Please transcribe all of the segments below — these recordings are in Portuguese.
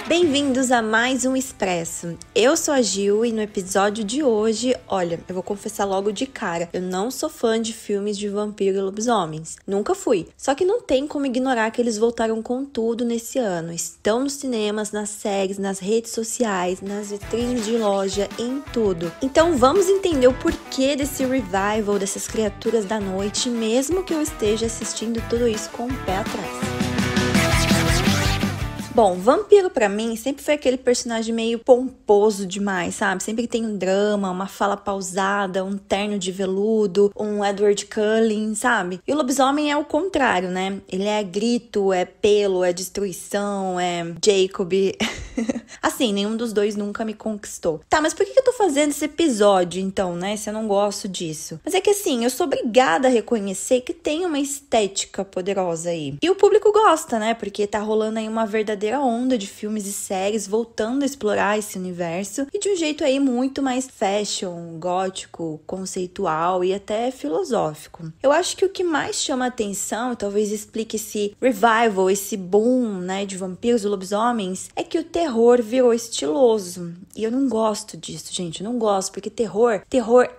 Bem-vindos a mais um Expresso. Eu sou a Gil e no episódio de hoje, olha, eu vou confessar logo de cara, eu não sou fã de filmes de vampiro e lobisomens. Nunca fui. Só que não tem como ignorar que eles voltaram com tudo nesse ano. Estão nos cinemas, nas séries, nas redes sociais, nas vitrines de loja, em tudo. Então vamos entender o porquê desse revival dessas criaturas da noite, mesmo que eu esteja assistindo tudo isso com o pé atrás. Bom, vampiro pra mim sempre foi aquele personagem meio pomposo demais, sabe? Sempre tem um drama, uma fala pausada, um terno de veludo, um Edward Cullen, sabe? E o lobisomem é o contrário, né? Ele é grito, é pelo, é destruição, é Jacob. Assim, nenhum dos dois nunca me conquistou. Tá, mas por que eu tô fazendo esse episódio, então, né? Se eu não gosto disso? Mas é que assim, eu sou obrigada a reconhecer que tem uma estética poderosa aí. E o público gosta, né? Porque tá rolando aí uma verdadeira onda de filmes e séries voltando a explorar esse universo. E de um jeito aí muito mais fashion, gótico, conceitual e até filosófico. Eu acho que o que mais chama atenção, e talvez explique esse revival, esse boom, né, de vampiros e lobisomens, é que o terror virou estiloso. E eu não gosto disso, gente. Eu não gosto, porque terror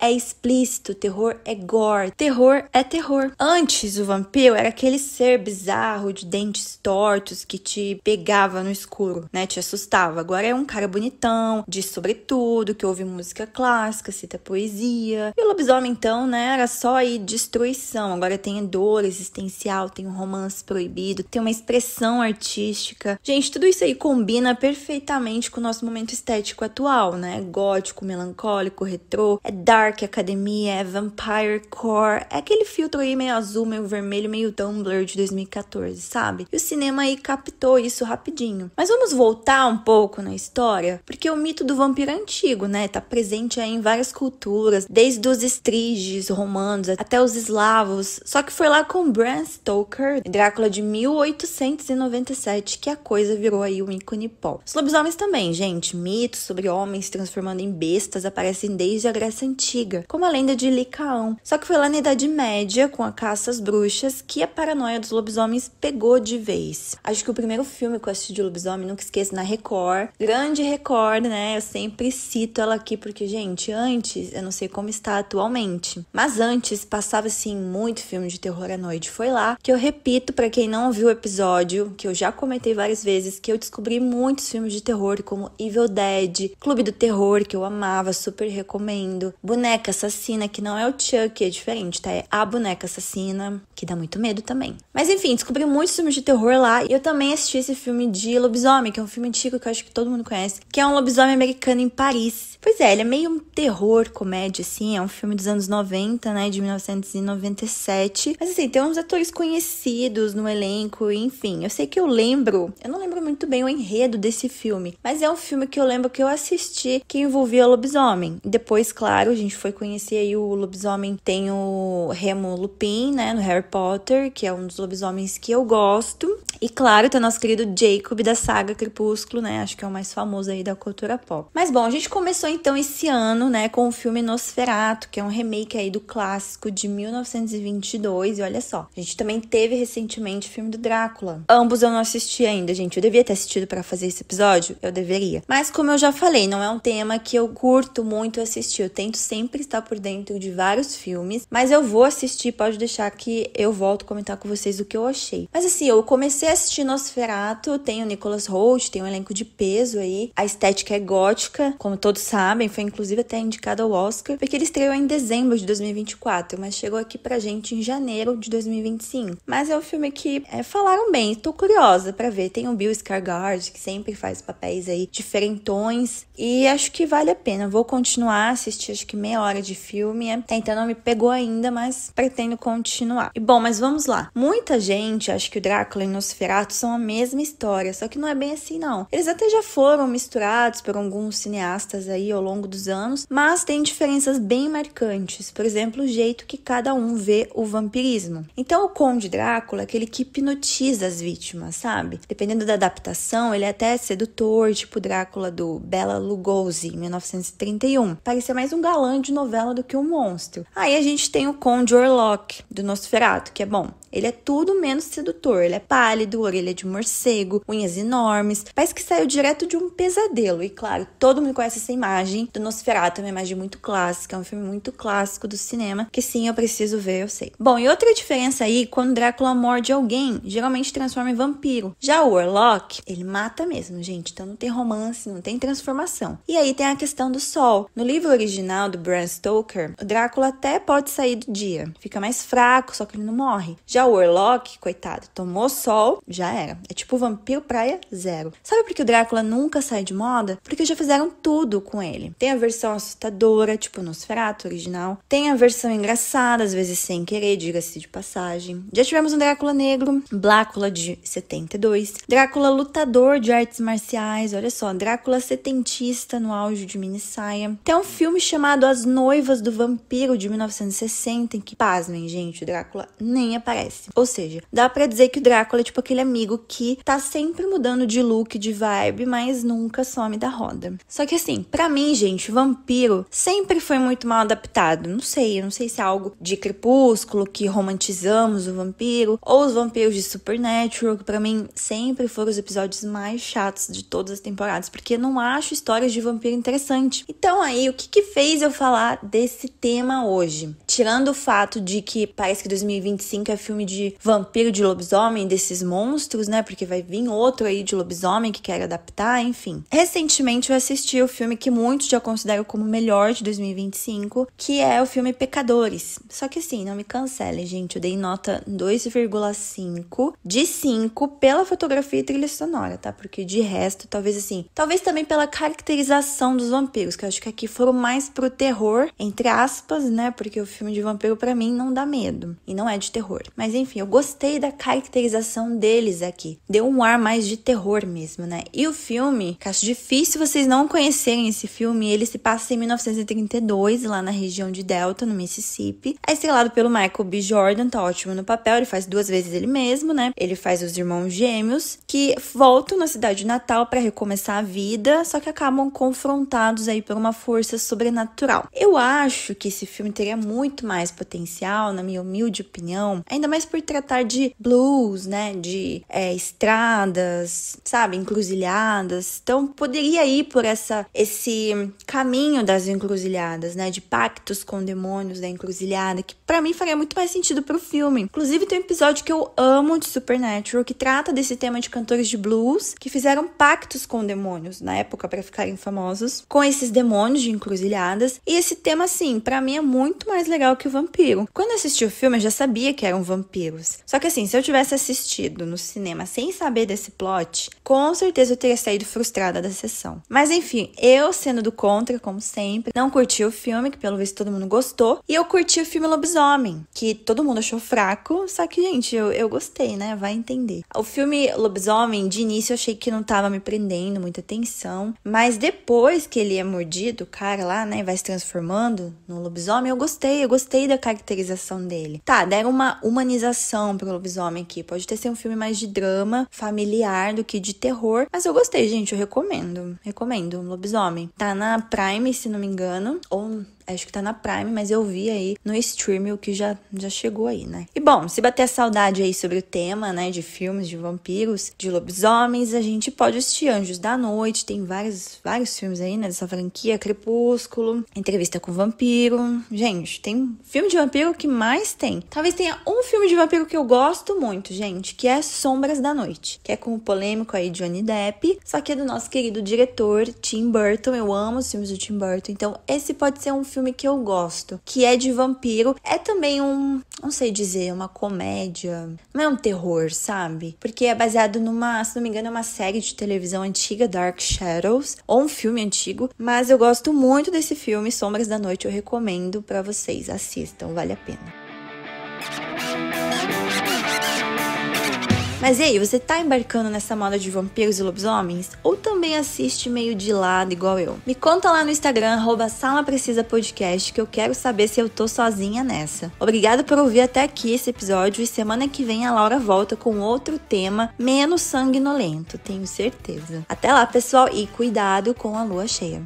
é explícito, terror é gore, terror é terror. Antes, o vampiro era aquele ser bizarro de dentes tortos que te pegava no escuro, né? Te assustava. Agora é um cara bonitão, diz sobretudo, que ouve música clássica, cita poesia. E o lobisomem, então, né, era só aí destruição. Agora tem dor existencial, tem um romance proibido, tem uma expressão artística. Gente, tudo isso aí combina perfeitamente com o nosso momento estético atual, né? Gótico, melancólico, retrô, é dark academia, é vampire core, é aquele filtro aí meio azul, meio vermelho, meio Tumblr de 2014, sabe? E o cinema aí captou isso rapidinho. Mas vamos voltar um pouco na história, porque o mito do vampiro é antigo, né? Tá presente aí em várias culturas, desde os estrígios romanos até os eslavos. Só que foi lá com Bram Stoker, Drácula de 1897, que a coisa virou aí um ícone pop. Os lobisomens também, gente. Mitos sobre homens se transformando em bestas aparecem desde a Grécia Antiga, como a lenda de Licaão. Só que foi lá na Idade Média, com a caça às bruxas, que a paranoia dos lobisomens pegou de vez. Acho que o primeiro filme que eu assisti de lobisomem, nunca esqueço, na Record. Grande Record, né? Eu sempre cito ela aqui, porque, gente, antes, eu não sei como está atualmente, mas antes passava, assim, muito filme de terror à noite. Foi lá que eu repito, pra quem não viu o episódio, que eu já comentei várias vezes, que eu descobri muitos filmes de terror, como Evil Dead, Clube do Terror, que eu amava, super recomendo. Boneca Assassina, que não é o Chuck, é diferente, tá? É a Boneca Assassina, que dá muito medo também. Mas enfim, descobri muitos filmes de terror lá, e eu também assisti esse filme de lobisomem, que é um filme antigo que eu acho que todo mundo conhece, que é um lobisomem americano em Paris. Pois é, ele é meio um terror, comédia, assim, é um filme dos anos 90, né, de 1997. Mas assim, tem uns atores conhecidos no elenco, enfim, eu sei que eu não lembro muito bem o enredo desse filme, mas é um filme que eu lembro que eu assisti que envolvia lobisomem. Depois, claro, a gente foi conhecer aí o lobisomem, tem o Remo Lupin, né, no Harry Potter, que é um dos lobisomens que eu gosto. E claro, tem o nosso querido Jacob da saga Crepúsculo, né, acho que é o mais famoso aí da cultura pop. Mas bom, a gente começou então esse ano, né, com o filme Nosferatu, que é um remake aí do clássico de 1922, e olha só, a gente também teve recentemente o filme do Drácula. Ambos eu não assisti ainda, gente, eu devia ter assistido pra fazer esse episódio? Eu deveria. Mas como eu já falei, não é um tema que eu curto muito assistir, eu tento sempre estar por dentro de vários filmes, mas eu vou assistir, pode deixar que eu volto a comentar com vocês o que eu achei. Mas assim, eu comecei a assistir Nosferatu, tem o Nicholas Hoult, tem um elenco de peso aí, a estética é gótica, como todos sabem, foi inclusive até indicado ao Oscar, porque ele estreou em dezembro de 2024, mas chegou aqui pra gente em janeiro de 2025. Mas é um filme que falaram bem, tô curiosa pra ver. Tem o Bill Skarsgård, que sempre faz papéis aí diferentões, e acho que vale a pena. Vou continuar a assistir, acho que meia hora de filme, até então não me pegou ainda, mas pretendo continuar. E bom, mas vamos lá. Muita gente acha que o Drácula e Nosferatu são a mesma história, só que não é bem assim, não. Eles até já foram misturados por alguns cineastas aí ao longo dos anos, mas tem diferenças bem marcantes. Por exemplo, o jeito que cada um vê o vampirismo. Então, o Conde Drácula é aquele que hipnotiza as vítimas, sabe? Dependendo da adaptação, ele é até sedutor, tipo o Drácula do Bela Lugosi, em 1931. Parecia mais um galã de novela do que um monstro. Aí a gente tem o Conde Orlok, do Nosferatu, que é bom. Ele é tudo menos sedutor, ele é pálido, pálido, orelha de morcego, unhas enormes. Parece que saiu direto de um pesadelo. E claro, todo mundo conhece essa imagem do Nosferatu, uma imagem muito clássica, é um filme muito clássico do cinema, que sim, eu preciso ver, eu sei. Bom, e outra diferença aí, quando Drácula morde alguém, geralmente transforma em vampiro. Já o Warlock, ele mata mesmo, gente, então não tem romance, não tem transformação. E aí tem a questão do sol. No livro original do Bram Stoker, o Drácula até pode sair do dia, fica mais fraco, só que ele não morre. Já o Warlock, coitado, tomou sol, já era. É tipo vampiro praia zero. Sabe por que o Drácula nunca sai de moda? Porque já fizeram tudo com ele. Tem a versão assustadora, tipo o Nosferatu original. Tem a versão engraçada, às vezes sem querer, diga-se de passagem. Já tivemos um Drácula negro, Blácula de 72. Drácula lutador de artes marciais, olha só. Drácula setentista no auge de mini saia. Tem um filme chamado As Noivas do Vampiro de 1960, em que, pasmem, gente, o Drácula nem aparece. Ou seja, dá pra dizer que o Drácula é tipo aquele amigo que tá sempre mudando de look, de vibe, mas nunca some da roda. Só que assim, pra mim, gente, o vampiro sempre foi muito mal adaptado. Não sei se é algo de Crepúsculo, que romantizamos o vampiro, ou os vampiros de Supernatural, que pra mim sempre foram os episódios mais chatos de todas as temporadas, porque eu não acho histórias de vampiro interessante. Então aí, o que fez eu falar desse tema hoje? Tirando o fato de que parece que 2025 é filme de vampiro, de lobisomem, desses monstros, né? Porque vai vir outro aí de lobisomem que quer adaptar, enfim. Recentemente eu assisti o filme que muitos já consideram como o melhor de 2025, que é o filme Pecadores. Só que assim, não me cancelem, gente. Eu dei nota 2,5 de 5 pela fotografia e trilha sonora, tá? Porque de resto, talvez também pela caracterização dos vampiros, que eu acho que aqui foram mais pro terror, entre aspas, né? Porque o filme de vampiro pra mim não dá medo e não é de terror. Mas enfim, eu gostei da caracterização deles aqui. Deu um ar mais de terror mesmo, né? E o filme, que acho difícil vocês não conhecerem esse filme, ele se passa em 1932, lá na região de Delta, no Mississippi. É estrelado pelo Michael B. Jordan, tá ótimo no papel, ele faz 2 vezes ele mesmo, né? Ele faz os irmãos gêmeos, que voltam na cidade natal para recomeçar a vida, só que acabam confrontados aí por uma força sobrenatural. Eu acho que esse filme teria muito mais potencial, na minha humilde opinião, ainda mais por tratar de blues, né? De estradas, sabe? Encruzilhadas. Então, poderia ir por esse caminho das encruzilhadas, né? De pactos com demônios da encruzilhada, que pra mim faria muito mais sentido pro filme. Inclusive, tem um episódio que eu amo de Supernatural, que trata desse tema de cantores de blues que fizeram pactos com demônios na época para ficarem famosos, com esses demônios de encruzilhadas. E esse tema, assim, pra mim é muito mais legal que o vampiro. Quando eu assisti o filme, eu já sabia que eram vampiros. Só que assim, se eu tivesse assistido no cinema sem saber desse plot, com certeza eu teria saído frustrada da sessão. Mas enfim, eu sendo do contra, como sempre, não curti o filme, que pelo visto todo mundo gostou, e eu curti o filme Lobisomem, que todo mundo achou fraco, só que, gente, eu gostei, né? Vai entender. O filme Lobisomem, de início, eu achei que não tava me prendendo, muita atenção, mas depois que ele é mordido, o cara lá, né, vai se transformando no lobisomem, eu gostei da caracterização dele. Tá, deram uma humanização pro lobisomem aqui, pode ter sido um filme mais de drama familiar do que de terror, mas eu gostei, gente, eu recomendo Lobisomem. Tá na Prime, se não me engano, ou acho que tá na Prime, mas eu vi aí no stream o que já chegou aí, né? E bom, se bater a saudade aí sobre o tema, né, de filmes de vampiros, de lobisomens, a gente pode assistir Anjos da Noite, tem vários filmes aí, né, dessa franquia, Crepúsculo, Entrevista com o Vampiro. Gente, tem filme de vampiro que mais tem. Talvez tenha um filme de vampiro que eu gosto muito, gente, que é Sombras da Noite, que é com o polêmico aí Johnny Depp, só que é do nosso querido diretor Tim Burton. Eu amo os filmes do Tim Burton, então esse pode ser um filme que eu gosto, que é de vampiro. É também não sei dizer, uma comédia. Não é um terror, sabe? Porque é baseado numa, se não me engano, é uma série de televisão antiga, Dark Shadows, ou um filme antigo. Mas eu gosto muito desse filme, Sombras da Noite. Eu recomendo pra vocês. Assistam, vale a pena. Mas e aí, você tá embarcando nessa moda de vampiros e lobisomens? Ou também assiste meio de lado igual eu? Me conta lá no Instagram, @salaprecisapodcast, que eu quero saber se eu tô sozinha nessa. Obrigada por ouvir até aqui esse episódio, e semana que vem a Laura volta com outro tema menos sanguinolento, tenho certeza. Até lá, pessoal, e cuidado com a lua cheia.